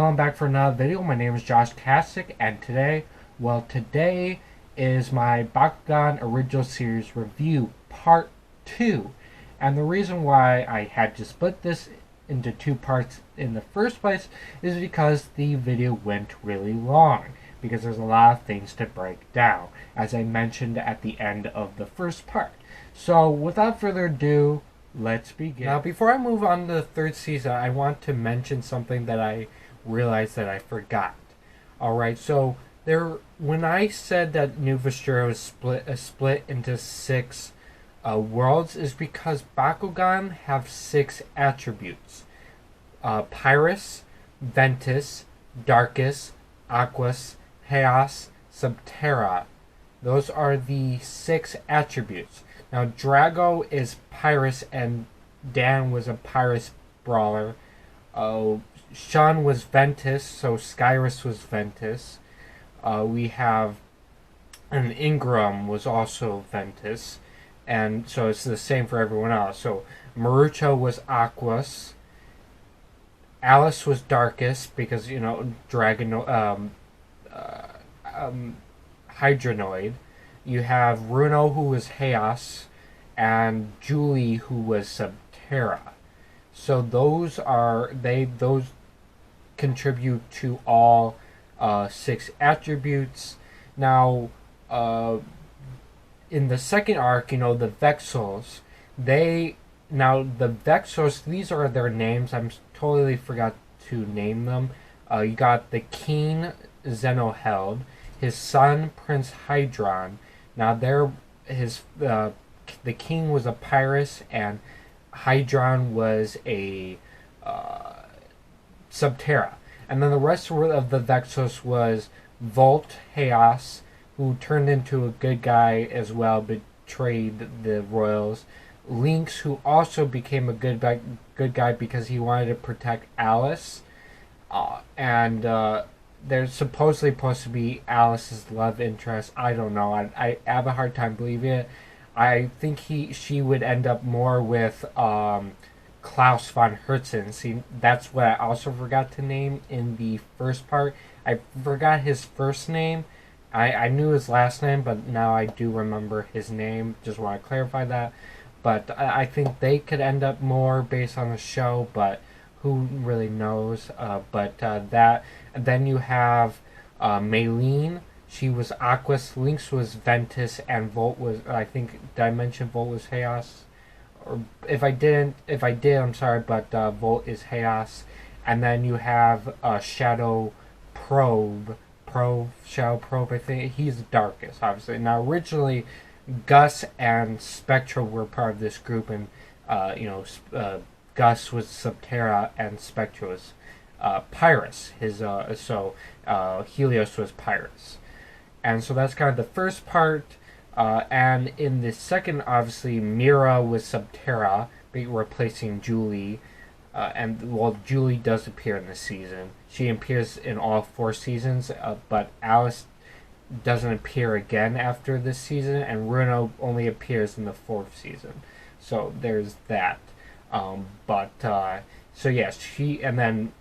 calling back for another video. My name is Josh Tastic, and today is my Bakugan Original Series Review Part 2. And the reason why I had to split this into two parts in the first place is because the video went really long, because there's a lot of things to break down, as I mentioned at the end of the first part. So without further ado, let's begin. Now, before I move on to the third season, I want to mention something that I realized that I forgot. Alright, so when I said that New Vestura was split into 6 worlds, is because Bakugan have 6 attributes. Pyrus, Ventus, Darkus, Aquas, Chaos, Subterra. Those are the 6 attributes. Now, Drago is Pyrus, and Dan was a Pyrus brawler. Shun was Ventus, so Skyrus was Ventus. We have an Ingram was also Ventus, and so it's the same for everyone else. So Marucho was Aquas. Alice was Darkus because Hydronoid. You have Bruno, who was Chaos, and Julie, who was Subterra. So those contribute to all 6 attributes. Now, in the second arc, the Vexels, the Vexels, these are their names. I'm totally forgot to name them. You got the King Zenoheld, his son Prince Hydron. Now the king was a Pyrus, and Hydron was a Subterra. And then the rest of the Vexos was Volt Chaos, who turned into a good guy as well, betrayed the royals. Lynx, who also became a good guy because he wanted to protect Alice. There's supposedly supposed to be Alice's love interest. I don't know. I have a hard time believing it. I think she would end up more with Klaus von Herzen. See, that's what I also forgot to name in the first part. I forgot his first name. I knew his last name, but now I do remember his name. Just want to clarify that. But I think they could end up more based on the show, but who really knows? And then you have Maylene. She was Aquas, Lynx was Ventus, and Volt was, I think, did I mention Volt was Chaos? Or if I did, I'm sorry, but Volt is Chaos. And then you have Shadow Probe, I think. He's the Darkest, obviously. Now, originally, Gus and Spectra were part of this group, and, Gus was Subterra, and Spectra was Pyrus. Helios was Pyrus. And so that's kind of the first part. And in the second, obviously, Mira was Subterra, replacing Julie. Julie does appear in this season. She appears in all 4 seasons, but Alice doesn't appear again after this season, and Bruno only appears in the 4th season. So there's that. So yes, and then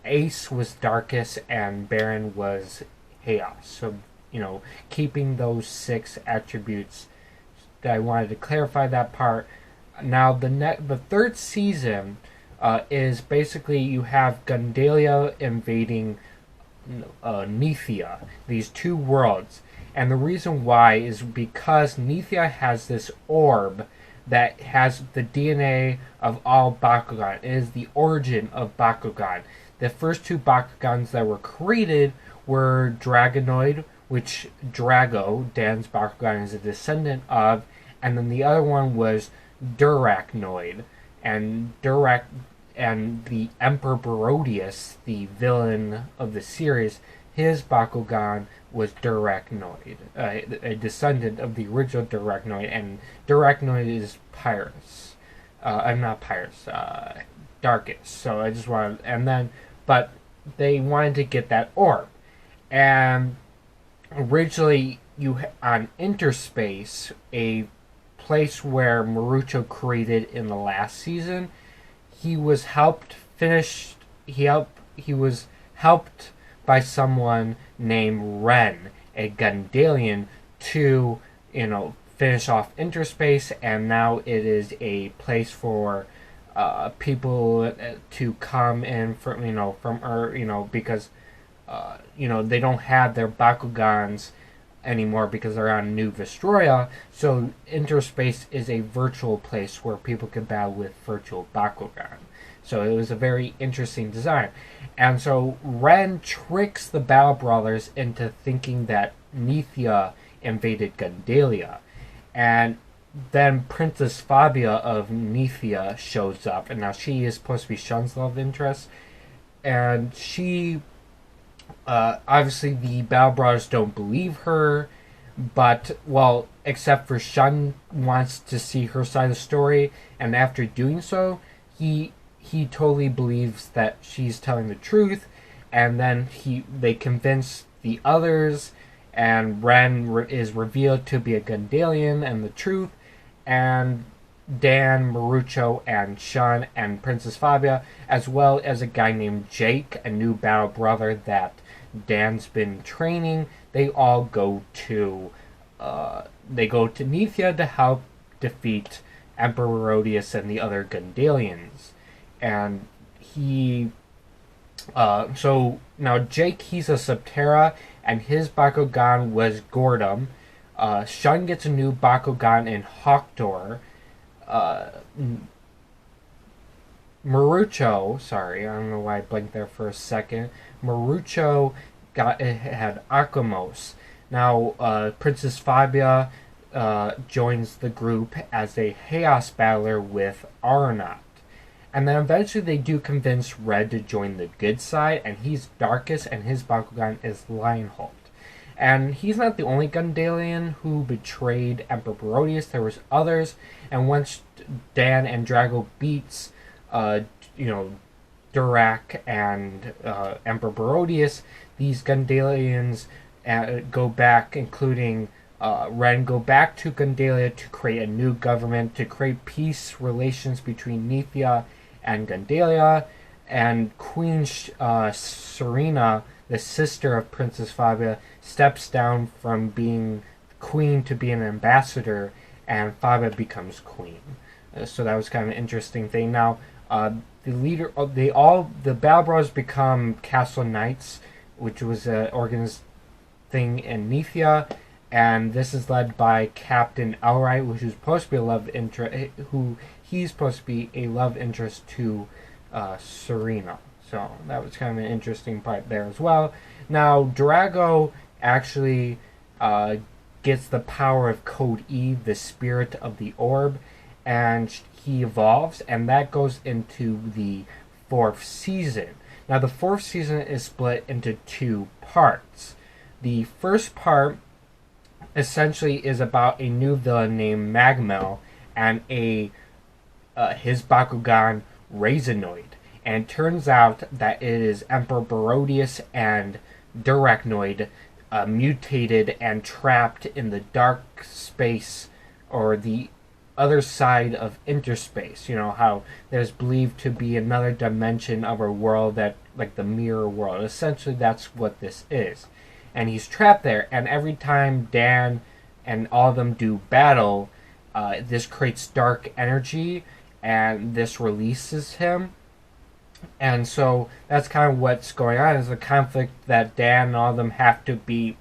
Ace was Darkus, and Baron was Chaos. So, keeping those 6 attributes. I wanted to clarify that part. Now, the third season is basically you have Gundalia invading Neathia, these 2 worlds. And the reason why is because Neathia has this orb that has the DNA of all Bakugan. It is the origin of Bakugan. The first 2 Bakugans that were created were Dragonoid, which Drago, Dan's Bakugan, is a descendant of, and then the other one was Duracnoid. And the Emperor Barodius, the villain of the series, his Bakugan was Duracnoid, a descendant of the original Duracnoid, and Duracnoid is Pyrus. I'm not Pyrus, Darkest. So I just wanted, but they wanted to get that orb. And originally, on Interspace, a place where Marucho created in the last season, he was helped by someone named Ren, a Gundalian, to, finish off Interspace, and now it is a place for people to come in from Earth, because they don't have their Bakugans anymore because they're on New Vestroia. So Interspace is a virtual place where people can battle with virtual Bakugan. So it was a very interesting design. And so Ren tricks the Battle Brawlers into thinking that Neathia invaded Gundalia. And then Princess Fabia of Neathia shows up. And now she is supposed to be Shun's love interest. And she, obviously the Battle Brawlers don't believe her. But, well, except for Shun wants to see her side of the story. And after doing so, he totally believes that she's telling the truth, and then they convince the others, and Ren is revealed to be a Gundalian and the truth, and Dan, Marucho, and Shun, and Princess Fabia, as well as a guy named Jake, a new battle brother that Dan's been training. They all go to Neathia to help defeat Emperor of Gundalia and the other Gundalians. And so now Jake, he's a Subterra, and his Bakugan was Gordom. Shun gets a new Bakugan in Hawkdoor. Marucho, sorry, I don't know why I blinked there for a second. Marucho had Akamos. Now, Princess Fabia joins the group as a Chaos Battler with Aronat. And then eventually they do convince Red to join the good side, and he's Darkest, and his Bakugan is Lionholt. And he's not the only Gundalian who betrayed Emperor of Gundalia. There was others, and once Dan and Drago beats, Durak and Emperor of Gundalia, these Gundalians go back, including Ren, go back to Gundalia to create a new government, to create peace relations between Neathia and Gundalia, and Queen Serena, the sister of Princess Fabia, steps down from being queen to be an ambassador, and Fabia becomes queen. So that was kind of an interesting thing. Now, the Battle Bros become Castle Knights, which was an organized thing in Neathia, and this is led by Captain Elright, which is supposed to be a love interest, he's supposed to be a love interest to Serena. So that was kind of an interesting part there as well. Now, Drago actually gets the power of Code E, the spirit of the orb, and he evolves, and that goes into the 4th season. Now, the 4th season is split into 2 parts. The first part essentially is about a new villain named Magmel and his Bakugan Raisinoid. And it turns out that it is Emperor Barodius and Duracnoid mutated and trapped in the dark space, or the other side of Interspace. You know how there's believed to be another dimension of our world, that like the mirror world. Essentially, that's what this is. And he's trapped there, and every time Dan and all of them do battle, this creates dark energy, and this releases him. And so that's kind of what's going on, is a conflict that Dan and all of them have to beat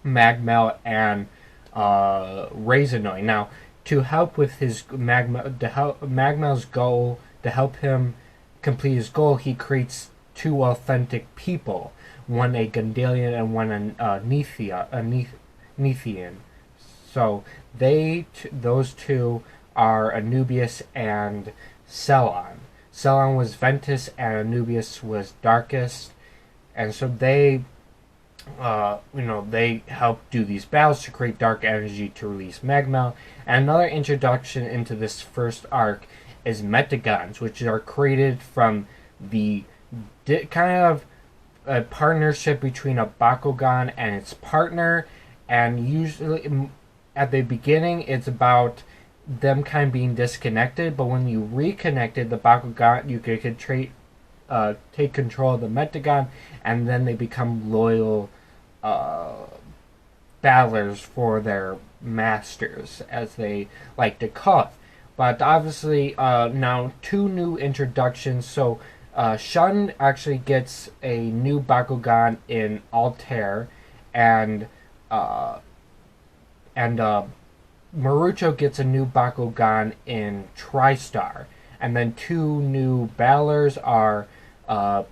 Magmel and Raisinoid. Now, to help with his Magmel's goal, to help him complete his goal, he creates 2 authentic people. One a Gundalian and one a Neathian. So those 2 are Anubius and Cellon. Cellon was Ventus and Anubius was Darkest, and so they help do these battles to create dark energy to release Magmel. And another introduction into this first arc is Metagons, which are created from the kind of a partnership between a Bakugan and its partner, and usually at the beginning it's about them kind of being disconnected, but when you reconnected the Bakugan, you could create take control of the Metagon, and then they become loyal battlers for their masters, as they like to call it. But obviously, now 2 new introductions. So Shun actually gets a new Bakugan in Altair, and Marucho gets a new Bakugan in TriStar. And then 2 new battlers are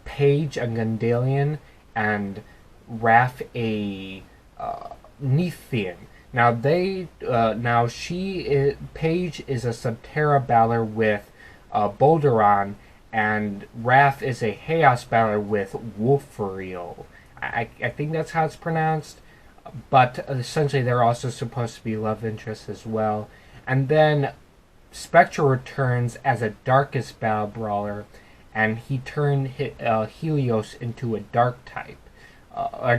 Paige, a Gundalian, and Raph, a Neathian. Now Paige is a Subterra battler with Bolderon, and Raph is a Chaos battler with Wolfariel. I think that's how it's pronounced, but essentially they're also supposed to be love interests as well. And then Spectra returns as a Darkest battle brawler, and he turned Helios into a dark type,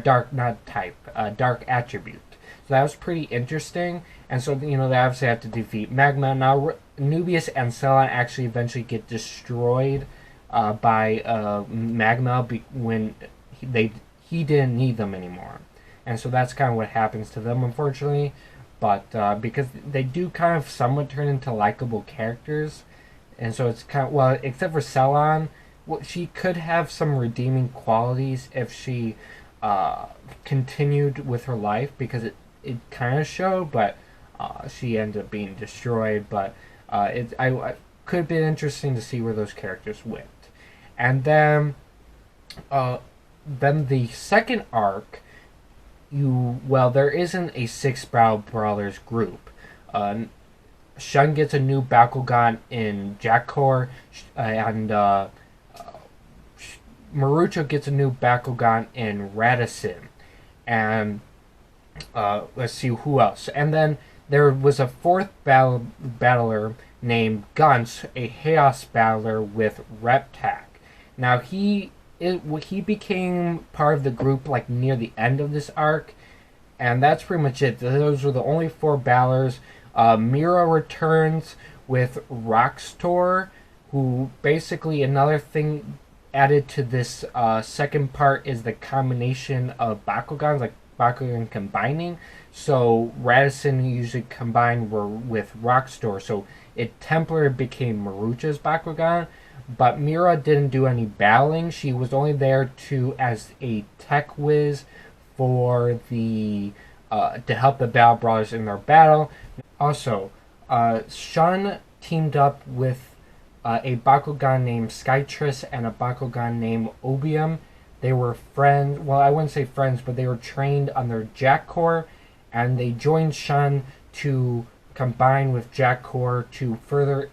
dark attribute. So that was pretty interesting. And so, they obviously have to defeat Magma. Now, Nubius and Cylon actually eventually get destroyed by Magma when he didn't need them anymore. And so that's kind of what happens to them, unfortunately. But because they do kind of somewhat turn into likable characters. And so it's kind of, well, except for Cylon, she could have some redeeming qualities if she continued with her life, because it kind of showed, but she ended up being destroyed. But I could have been interesting to see where those characters went. And then the second arc, there isn't a 6 Brawlers group. Shun gets a new Bakugan in Jackor, and Marucho gets a new Bakugan in Radisson. And let's see who else. And then there was a 4th battler named Guns, a Chaos battler with Reptac. Now he became part of the group like near the end of this arc, and that's pretty much it. Those were the only 4 battlers. Mira returns with Rockstor, who basically, another thing added to this second part is the combination of Bakugans, like Bakugan combining. So Radisson usually combined with Rockstor, so it temporarily became Marucho's Bakugan. But Mira didn't do any battling. She was only there as a tech whiz for the to help the Battle Brawlers in their battle. Also, Shun teamed up with a Bakugan named Skytris and a Bakugan named Obium. They were friends. Well, I wouldn't say friends, but they were trained under Jack Core, and they joined Shun to combine with Jack Core to further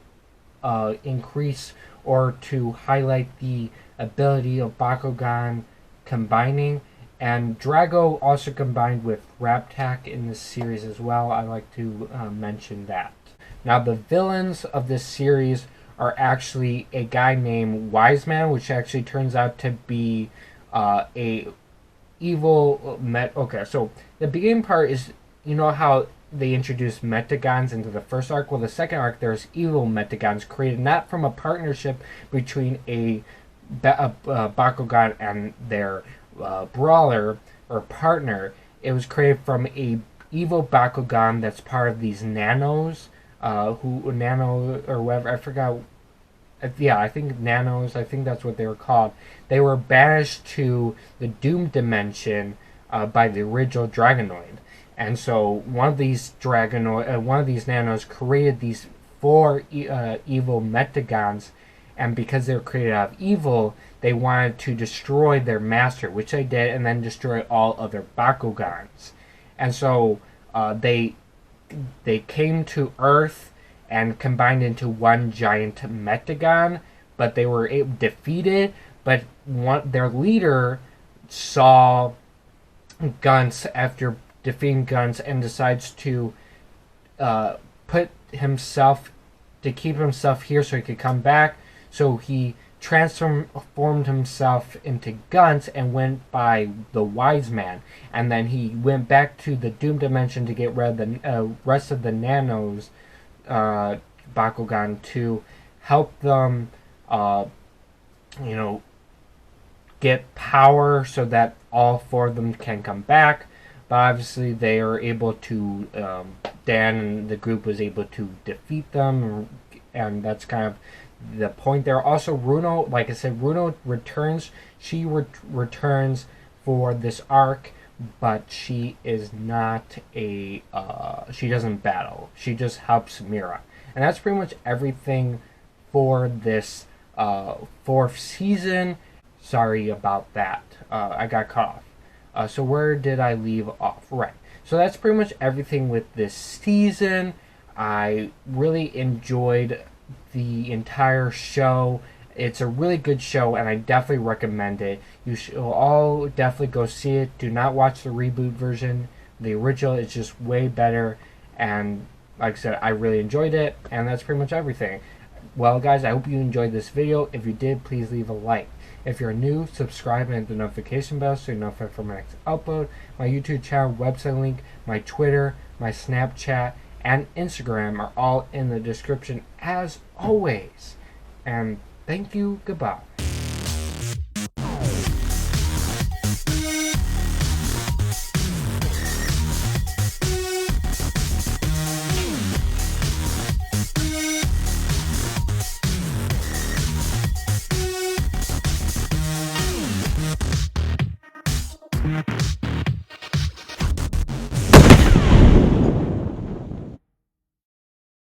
increase or to highlight the ability of Bakugan combining. And Drago also combined with Raptac in this series as well. I like to mention that. Now, the villains of this series are actually a guy named Wiseman, which actually turns out to be a evil Okay, so the beginning part is, how they introduced Metagons into the first arc. Well, the second arc, there's evil Metagons created not from a partnership between a Bakugan and their brawler or partner. It was created from a evil Bakugan that's part of these nanos, nano or whatever, I forgot. Yeah, I think nanos, I think that's what they were called. They were banished to the Doom Dimension by the original Dragonoid. And so one of these nanos created these 4 evil Metagons, and because they were created out of evil, they wanted to destroy their master, which they did, and then destroy all other Bakugans. And so they came to Earth and combined into one giant Metagon, but they were defeated. But their leader saw Guns after defeating Guns and decides to keep himself here so he could come back. So he transformed himself into Guns and went by the Wise Man. And then he went back to the Doom Dimension to get rid of the rest of the nanos, Bakugan, to help them, get power so that all four of them can come back. But obviously they are able to, Dan and the group was able to defeat them, and that's kind of the point there. Also, Bruno, like I said, Bruno returns. She returns for this arc, but she is not a, she doesn't battle. She just helps Mira. And that's pretty much everything for this fourth season. Sorry about that. I got cut off. So where did I leave off? Right. So that's pretty much everything with this season. I really enjoyed the entire show. It's a really good show, and I definitely recommend it. You should all definitely go see it. Do not watch the reboot version. The original is just way better, and like I said, I really enjoyed it, and that's pretty much everything. Well, guys, I hope you enjoyed this video. If you did, please leave a like. If you're new, subscribe and hit the notification bell so you're notified for my next upload. My YouTube channel, website link, my Twitter, my Snapchat, and Instagram are all in the description as always. And thank you. Goodbye.